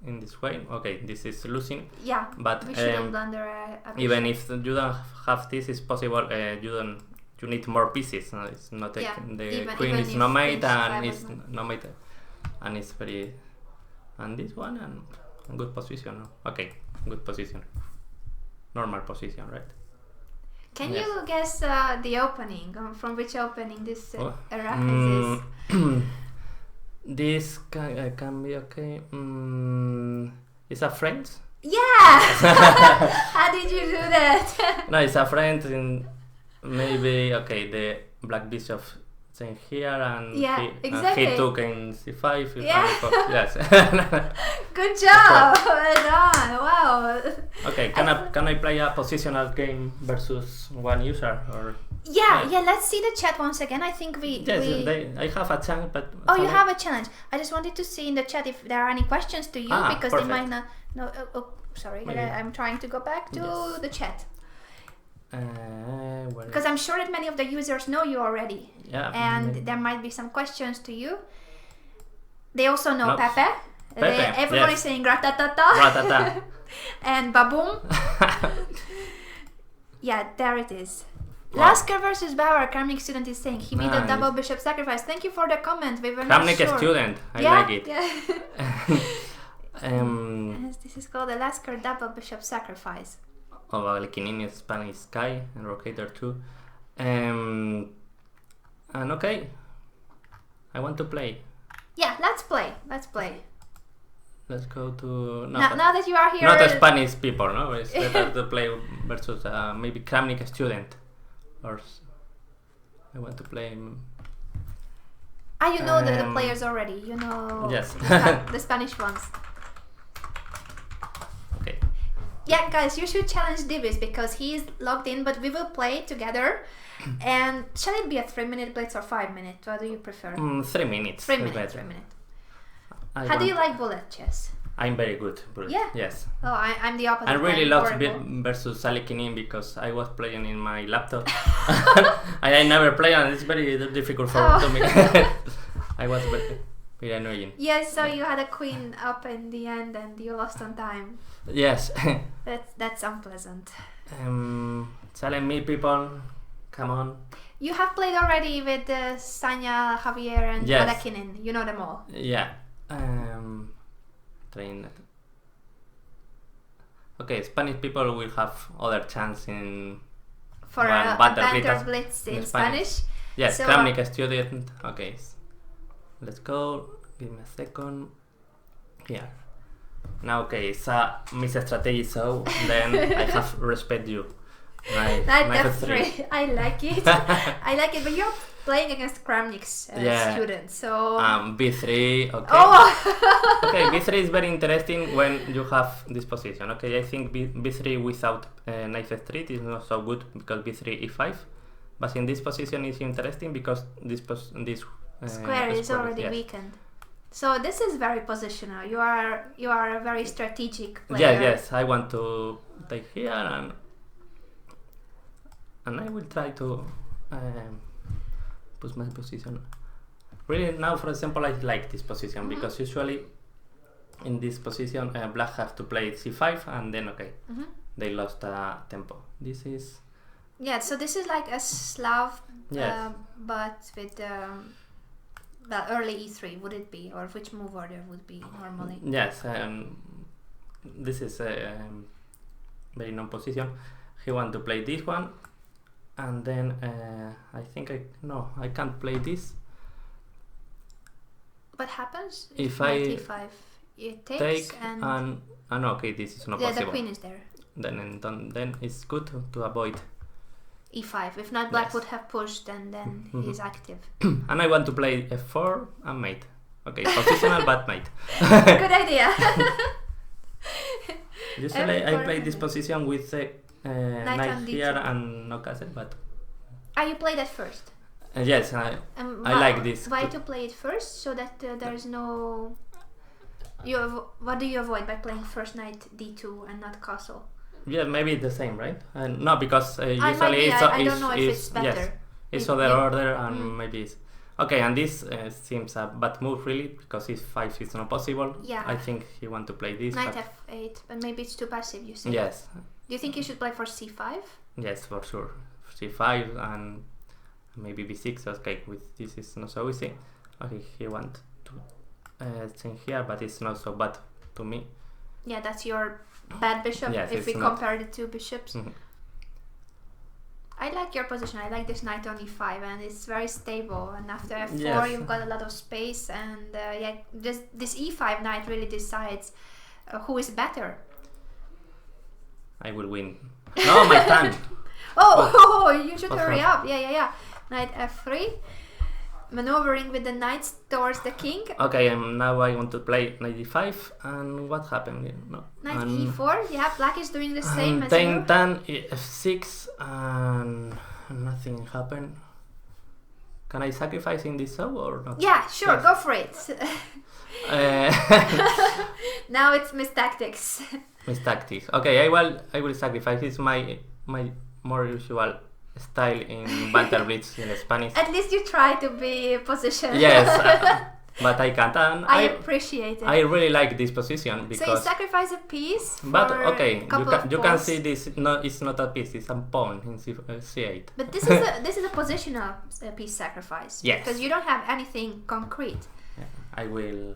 in this way, okay, this is losing.
Yeah,
but
we shouldn't blunder
even if you don't have this, it's possible. You need more pieces. It's not the queen is no mate and it's no mate, and it's very. And this one and good position. Okay, good position. Normal position, right?
Can you guess the opening? From which opening this Arrakis is?
This can be okay. It's a friend?
Yeah! How did you do that?
No, it's a friend in maybe, okay, the black bishop in here and he took in c5. Yes.
Good job! Well done! Wow!
Okay, can I play a positional game versus one user or?
Yeah. Let's see the chat once again. I think
I have a challenge, but
you have a challenge. I just wanted to see in the chat if there are any questions to you because
perfect.
they might not. No, sorry. I'm trying to go back to the chat. Because I'm sure that many of the users know you already, and there might be some questions to you. They also know Pepe. Everyone is saying gratatata and baboom. Yeah, there it is. Lasker versus Bauer. Kramnik student is saying he made a double bishop sacrifice. Thank you for the comment. We were not sure.
Kramnik student. I like it.
Yeah. This is called a Lasker double bishop sacrifice.
Of Alekinin Spanish Sky and Rocator 2. And okay, I want to play.
Yeah, let's play.
Let's go to
now that you are here.
Not a Spanish people, no. It's better to play versus maybe Kramnik student, or I want to play.
You know the players already. You know.
Yes.
The Spanish ones.
Okay.
Yeah, guys, you should challenge Divis because he is logged in, but we will play together. And shall it be a 3-minute blitz or 5 minutes? What do you prefer?
3 minutes.
3 minutes. 3 minutes. How do you like bullet chess? I'm
very good. Bullet.
Yeah.
Yes.
Oh, I'm the opposite.
I really love versus Alekinin because I was playing in my laptop. I never play, and it's very difficult for me. I was very annoying.
Yes, so you had a queen up in the end, and you lost on time.
Yes.
That's unpleasant.
Telling me, people, come on.
You have played already with Sanya, Javier, and Alekinin. You know them all.
Yeah. Train. Okay, Spanish people will have other chance in
for a banter blitz in Spanish.
Yes, so, Kramnik student. Okay, let's go. Give me a second. Here. Now, okay, it's a mis-strategy, so then I have respect you.
Knight F3. I like it. I like it, but you're playing against Kramnik's students, so...
B3, okay.
Oh!
Okay, B3 is very interesting when you have this position. Okay, I think B3 without Knight F3 is not so good because B3 E5. But in this position is interesting because this
square is already weakened. So this is very positional. You are a very strategic player.
Yes. I want to take here and I will try to put my position. Really now, for example, I like this position because usually in this position black have to play C5 and then they lost tempo. This is
so this is like a Slav, but with the early E3 would it be, or which move order would be normally?
Yes, this is a very known position. He want to play this one, and then I think I can't play this.
What happens
if
I
E5?
It takes
and okay, this is not possible.
The queen is there.
Then it's good to avoid
E5. If not, black would have pushed, and then he's active.
And I want to play F4 and mate. Okay, positional but mate.
Good idea.
Usually I play this position with knight here and no castle, but...
you play that first?
Yes, I like this.
Why to play it first? So that there's no... What do you avoid by playing first knight D2 and not castle?
Yeah, maybe the same, right? No, because usually
I don't know if it's better.
Yes, it's other order and maybe it's... Okay, and this seems a bad move really, because E5 is not possible.
Yeah.
I think he want to play this.
Knight F8, but maybe it's too passive, you say?
Yes.
Do you think you should play for C5?
Yes, for sure. C5 and maybe B6, okay, with this is not so easy. Okay, he want to change here, but it's not so bad to me.
Yeah, that's your bad bishop, if we compare the two bishops. I like your position. I like this knight on E5, and it's very stable, and after F4 you've got a lot of space, and this E5 knight really decides who is better.
I will win. No, my turn.
You should hurry up. Yeah. Knight F3. Maneuvering with the knights towards the king. Okay,
now I want to play knight E5, and what happened?
Knight E4. Yeah, black is doing the same as you.
Then F6, and nothing happened. Can I sacrifice in this show or not?
Yeah, sure, go for it. Now it's Miss Tactics.
Miss Tactics. Okay, I will sacrifice. It's my more usual style in Banter Blitz in Spanish.
At least you try to be positioned.
Yes, but I can't. And
I appreciate it.
I really like this position because...
So you sacrifice a piece.
But okay, you can see this. No, it's not a piece. It's a pawn in C8.
But this is a positional piece sacrifice.
Yes.
Because you don't have anything concrete.
Yeah, I will.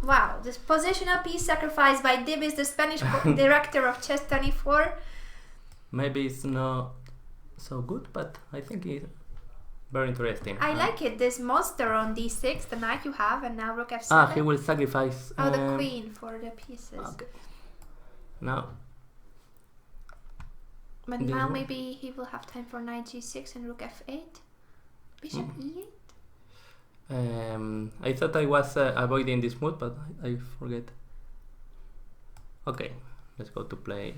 Wow, this positional piece sacrifice by Dibis, the Spanish director of Chess24.
Maybe it's not so good, but I think it's very interesting.
I like it. This monster on D6, the knight you have, and now rook F7.
He will sacrifice.
The queen for the pieces.
Okay. Now.
But now maybe he will have time for knight G6 and rook F8. Bishop E8.
I thought I was avoiding this move, but I forget. Okay, let's go to play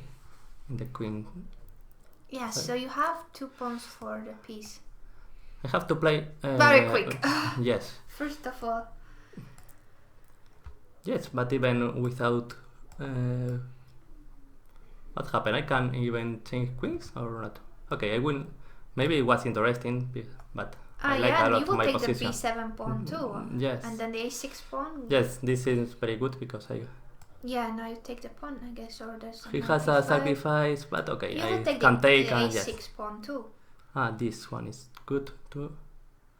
the queen.
Yeah, so you have 2 pawns for the piece.
I have to play...
very quick.
Yes.
First of all.
Yes, but even without... what happened? I can even change queens or not? Okay, I will... Maybe it was interesting, but I like a lot my position.
You will take the b7 pawn too.
Yes.
And then the a6 pawn.
Yes, this is very good because I...
Yeah, now you take the pawn, I guess, or there's...
He has a sacrifice, but okay,
you
I
can
take
the a6 pawn too.
This one is good too.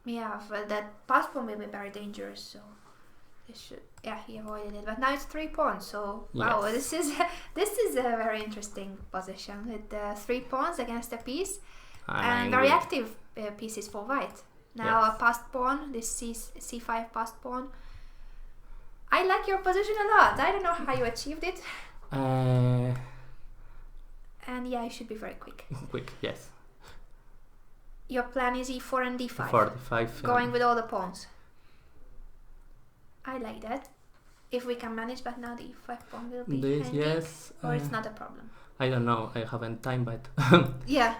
Yeah, but that pass pawn may be very dangerous, so... he avoided it. But now it's 3 pawns, so... Wow, this is a very interesting position with 3 pawns against a piece. And very active pieces for white. Now a passed pawn, this C5 passed pawn. I like your position a lot. I don't know how you achieved it. And yeah, you should be very quick.
Quick, yes.
Your plan is e4 and d5.
E4, d5.
Going with all the pawns. I like that. If we can manage, but now the e5 pawn will be
this,
hanging,
yes.
or it's not a problem.
I don't know. I haven't time, but
yeah.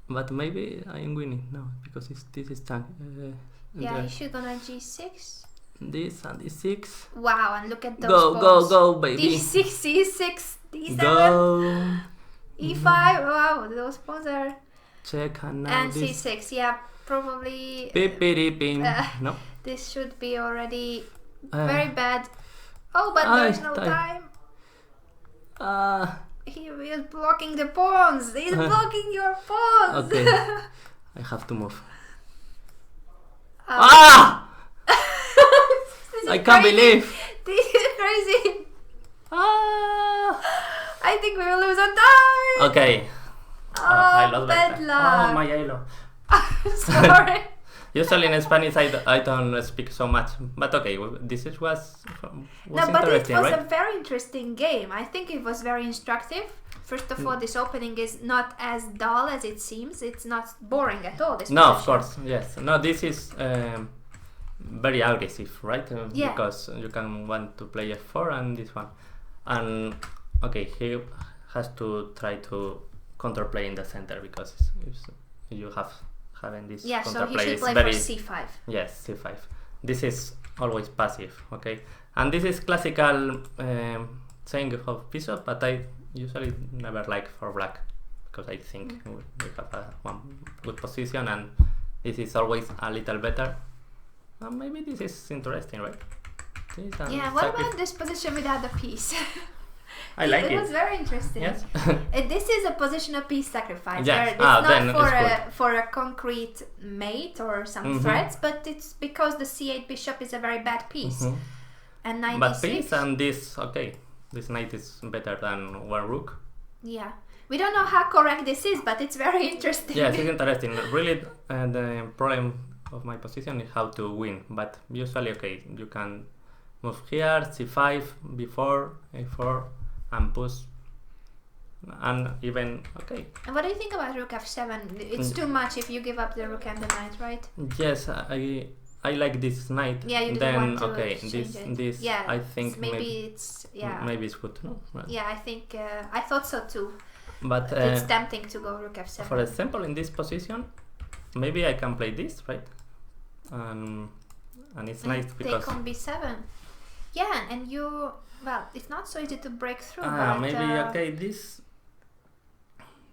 But maybe I am winning now because this is time.
Yeah, you should go on g6.
This and d6.
Wow, and look at those
go,
pawns.
go, baby.
d6, c6, d7,
go.
e5. Wow, those pawns are.
Check and now
and
this.
c6. Yeah, probably.
No.
This should be already very bad. Oh, but there's no time. He is blocking the pawns. He's blocking your pawns.
Okay. I have to move. I can't believe.
This is crazy. I think we will lose on time.
Okay.
Oh,
I lost
bad luck.
Oh, my yellow.
Sorry.
Usually in Spanish I don't speak so much, but okay, this was
no, but it was
right?
a very interesting game. I think it was very instructive. First of all, this opening is not as dull as it seems. It's not boring at all. This
no,
position.
Of course, yes. No, this is very aggressive, right?
Yeah.
Because you can want to play f4 and this one, and okay, he has to try to counterplay in the center because if you having this
so he
counterplay
should
is
play
very
for c5.
yes, c5. This is always passive, okay, and this is classical saying of bishop, but I usually never like for black because I think we have one good position and this is always a little better. Maybe this is interesting, right?
Yeah, what about this position without the piece?
I like it.
It was very interesting.
Yes.
This is a positional piece sacrifice.
Yes.
It's not
then
for a concrete mate or some threats, but it's because the c8 bishop is a very bad piece. And knight
but
d6.
piece and this, okay, this knight is better than one rook.
Yeah. We don't know how correct this is, but it's very interesting.
Yes, it's interesting. Really, the problem of my position is how to win. But usually, okay, you can move here, c5, b4, a4, and push. And even, okay.
And what do you think about rook f7? It's too much if you give up the rook and the knight, right?
Yes, I like this knight.
Yeah, you
then
want to
okay,
change it.
this
Yeah,
I think
maybe
it's good. No, right.
Yeah, I think I thought so too.
But
it's tempting to go rook f7.
For example, in this position, maybe I can play this, right? And it's nice because
take on b7. Yeah, and you it's not so easy to break through.
Maybe okay, this.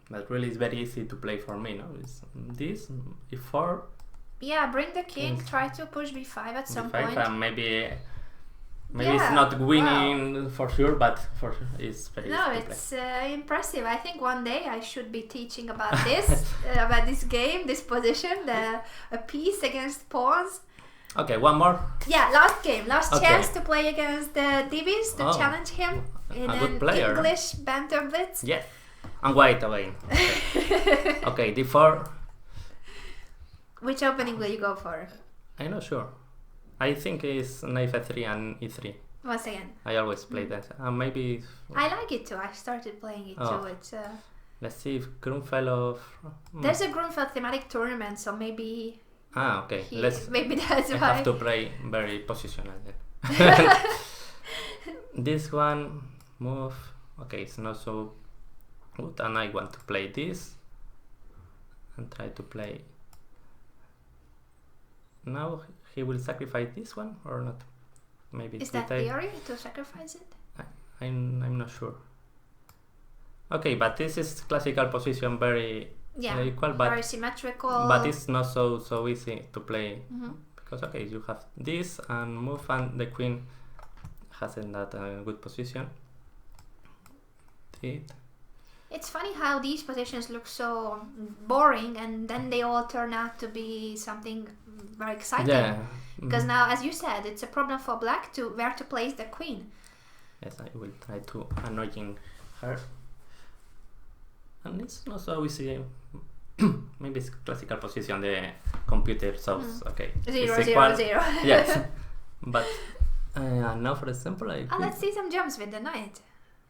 But really, it's very easy to play for me. No, it's this e4.
Yeah, bring the king. Try to push b5 at some point.
And maybe it's not winning for sure, but for sure it's very easy to
it's impressive. I think one day I should be teaching about this, about this game, this position, a piece against pawns.
Okay, one more.
Yeah, last game, last chance to play against Divis to challenge him in an English banter blitz.
Yes, and white again. Okay, okay, d4.
Which opening will you go for?
I'm not sure. I think it's knight f3 and e3.
Once again.
I always play that. Maybe.
I like it too. I started playing it too. It's.
Let's see if Grunfeld
There's a Grunfeld thematic tournament, so maybe.
Okay.
Maybe that's
I
why.
have to play very positional then. This one move. Okay, it's not so good, and I want to play this and try to play. Now he will sacrifice this one or not? Maybe
is that theory to sacrifice it?
I'm not sure. Okay, but this is classical position, very equal, but
very symmetrical.
But it's not so easy to play because okay, you have this and move, and the queen hasn't that good position.
It's funny how these positions look so boring and then they all turn out to be something very exciting.
Yeah.
Because now, as you said, it's a problem for black to where to place the queen.
Yes, I will try to annoying her. And it's not so easy. Maybe it's classical position, the computer solves, okay.
0, 0, 0.
Yes. But And now, for example,
let's see some jumps with the knight.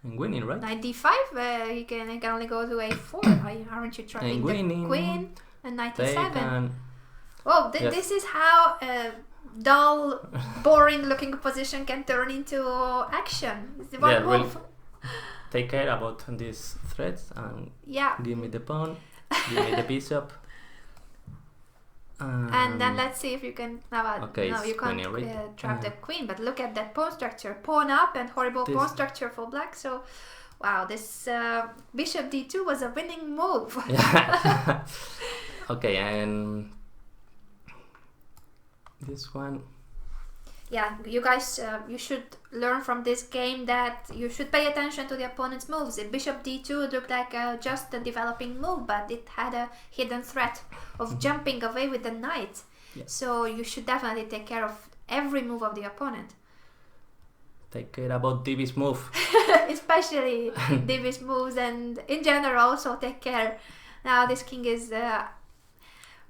I'm winning, right?
Knight d5, you can only go to a4. Aren't you trapping the queen? And knight e7. Oh, this is how a dull, boring-looking position can turn into action.
Yeah, really. Take care about these threats and give me the pawn, give me the bishop.
And then let's see if you can. No, you can't trap the queen. But look at that pawn structure: pawn up and horrible pawn structure for black. So, wow, this bishop d2 was a winning move.
Yeah. Okay, and this one.
Yeah, you guys, you should learn from this game that you should pay attention to the opponent's moves. The bishop d2 looked like just a developing move, but it had a hidden threat of jumping away with the knight. Yes. So you should definitely take care of every move of the opponent.
Take care about Divi's move.
Especially Divi's moves, and in general also take care. Now this king is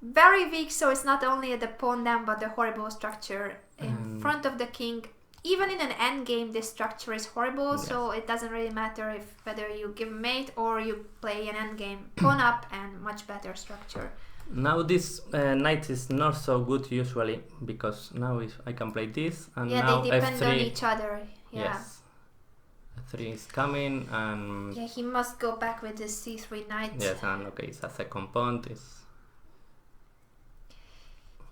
very weak, so it's not only the pawn down but the horrible structure in front of the king. Even in an endgame, this structure is horrible, so it doesn't really matter whether you give mate or you play an endgame. Pawn up and much better structure.
Now this knight is not so good usually, because now if I can play this and now
they depend
f3,
on each other.
Yes, f3 is coming and
he must go back with the c3 knight.
Yes, and it's a second pawn.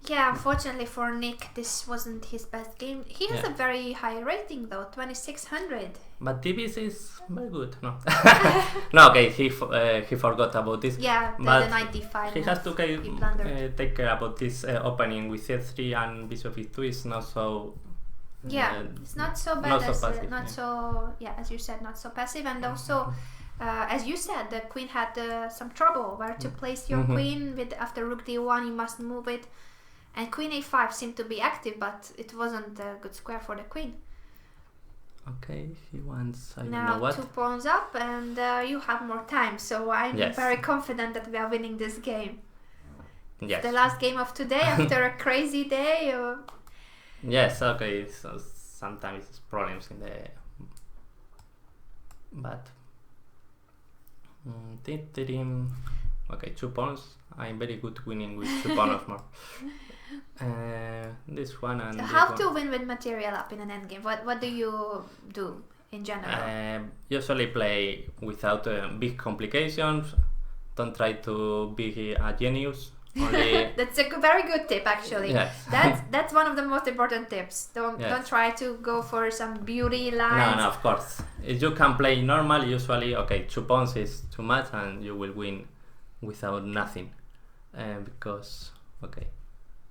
Yeah, unfortunately for Nick, this wasn't his best game. He has a very high rating though, 2600.
But Divis is very good. No, no. Okay, he forgot about this.
Yeah, the knight d5.
He has to take care about this opening with f3 and bishop e2 is not so.
It's not so bad. As you said, not so passive, and also. As you said, the queen had some trouble where to place your queen. After rook d1, you must move it. And queen a5 seemed to be active, but it wasn't a good square for the queen.
Okay, he wants, I don't
know
what.
2 pawns up, and you have more time, so I'm very confident that we are winning this game.
Yes.
The last game of today, after a crazy day.
Yes, okay, so sometimes it's problems in the... But... Okay, 2 pawns. I'm very good winning with 2 pawns more. This one and
how to win with material up in an endgame? What do you do in general?
Usually play without big complications. Don't try to be a genius. Only
that's a very good tip, actually.
Yes.
That's one of the most important tips. Don't try to go for some beauty lines.
No, of course. If you can play normal, usually 2 pawns is too much, and you will win without nothing. Because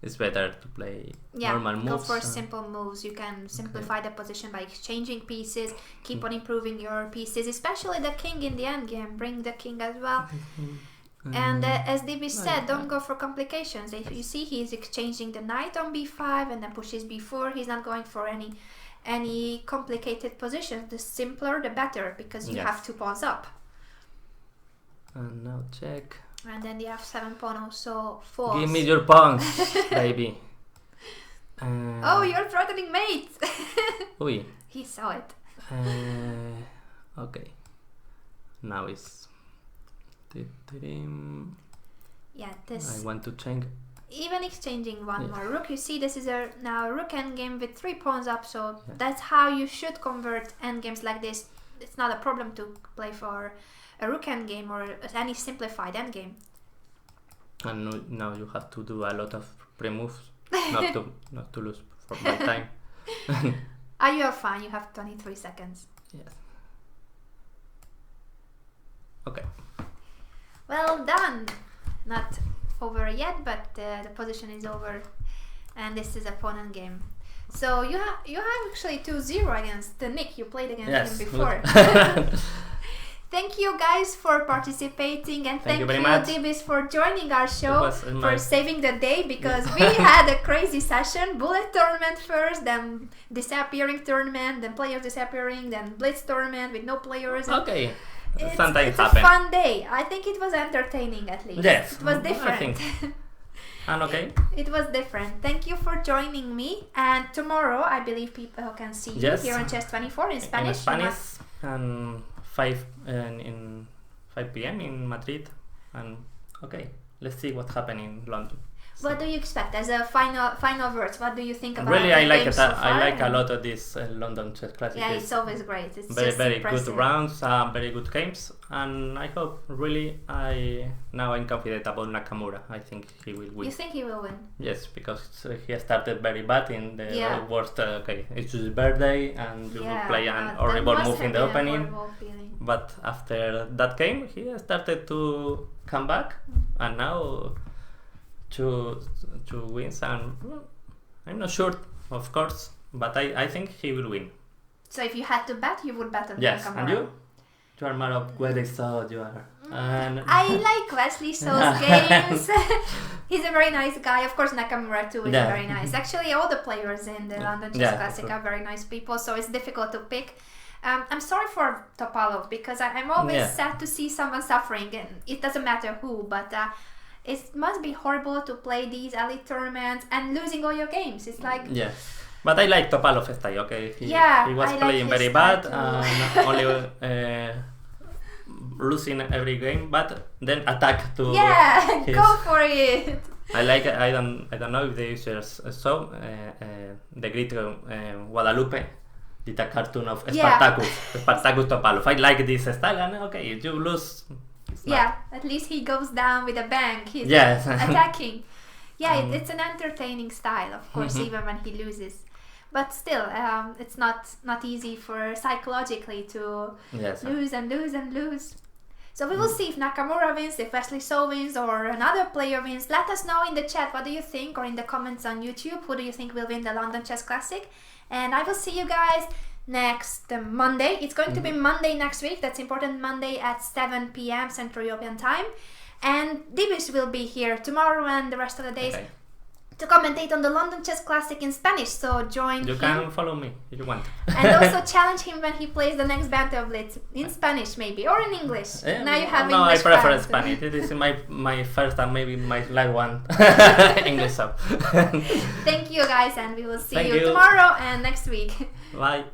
it's better to play normal moves.
Go for simple moves. You can simplify the position by exchanging pieces. Keep on improving your pieces, especially the king in the endgame. Bring the king as well. And as DB said, don't go for complications. If you see he's exchanging the knight on b5 and then pushes b4, he's not going for any complicated positions. The simpler the better, because you have 2 pawns up.
And now check.
And then the f7 pawn also falls.
Give me your pawns, baby.
Oh, you're threatening mate.
Oui.
He saw it.
Okay. Now it's...
Yeah, this...
I want to change...
Even exchanging one more rook, you see this is now a rook endgame with 3 pawns up, so that's how you should convert endgames like this. It's not a problem to play for a rook endgame or any simplified endgame.
And now you have to do a lot of pre-moves, not to lose for my time.
You are fine, you have 23 seconds.
Yes. Okay.
Well done! Not over yet, but the position is over, and this is a pawn endgame. So you have actually 2-0 against Nick. You played against him before. Thank you guys for participating, and thank you Dibis for joining our show, for saving the day, because we had a crazy session. Bullet tournament first, then disappearing tournament, then players disappearing, then blitz tournament with no players.
Okay.
It's a fun day. I think it was entertaining, at least.
Yes.
It was different.
And okay.
It was different. Thank you for joining me. And tomorrow, I believe people can see you
Yes.
here on Chess24 in Spanish.
In Spanish and 5 p.m. in Madrid. And okay, let's see what happened in London.
What do you expect as a final words? What do you think about
Really,
the
I like
game
it.
so
I
far?
like a lot of this London Chess Classic.
Yeah, it's always great. It's
very
just
very
impressive.
good rounds, very good games, and I hope really I'm confident about Nakamura. I think he will win.
You think he will win?
Yes, because he started very bad in the
Yeah.
worst. Okay, it's his birthday, and you will play an
that
horrible
must
move
have
in the
been a
opening.
horrible feeling.
But after that game, he started to come back, and now two wins, and I'm not sure, of course, but I think he will win.
So if you had to bet, you would bet on
Yes,
Nakamura.
and you? You are more of Wesley So, you are. And
I like Wesley So's games. He's a very nice guy. Of course, Nakamura too is
Yeah.
very nice. Actually, all the players in the London Chess
Yeah,
Classic
true.
are very nice people, so it's difficult to pick. I'm sorry for Topalov because I'm always sad to see someone suffering, and it doesn't matter who, but it must be horrible to play these elite tournaments and losing all your games. It's like...
yeah. But I like Topalov's style, okay? He was
I like
playing
his
very
style
bad
too.
and only losing every game, but then attack to
Yeah,
his...
go for it!
I like I don't know if the users saw the great Guadalupe did a cartoon of Spartacus Topalov. I like this style, and okay, if you lose, it's
Yeah, at least he goes down with a bang. He's
Yes.
attacking. Yeah, it's an entertaining style, of course,
Mhm.
even when he loses. But still, it's not easy for psychologically to
yes.
lose and lose and lose. So we will see if Nakamura wins, if Wesley So wins, or another player wins. Let us know in the chat what do you think, or in the comments on YouTube, who do you think will win the London Chess Classic. And I will see you guys next Monday. It's going to be Monday next week. That's important. Monday at 7 p.m. Central European Time. And Divish will be here tomorrow and the rest of the days to commentate on the London Chess Classic in Spanish. So join
You
him.
can follow me if you want.
And also challenge him when he plays the next Banter Blitz in Spanish maybe, or in English. Now you have
no,
English
I prefer
fans.
Spanish. It is my first and maybe my last one English sub.
Thank you guys, and we will see
Thank
you
you.
tomorrow and next week.
Bye.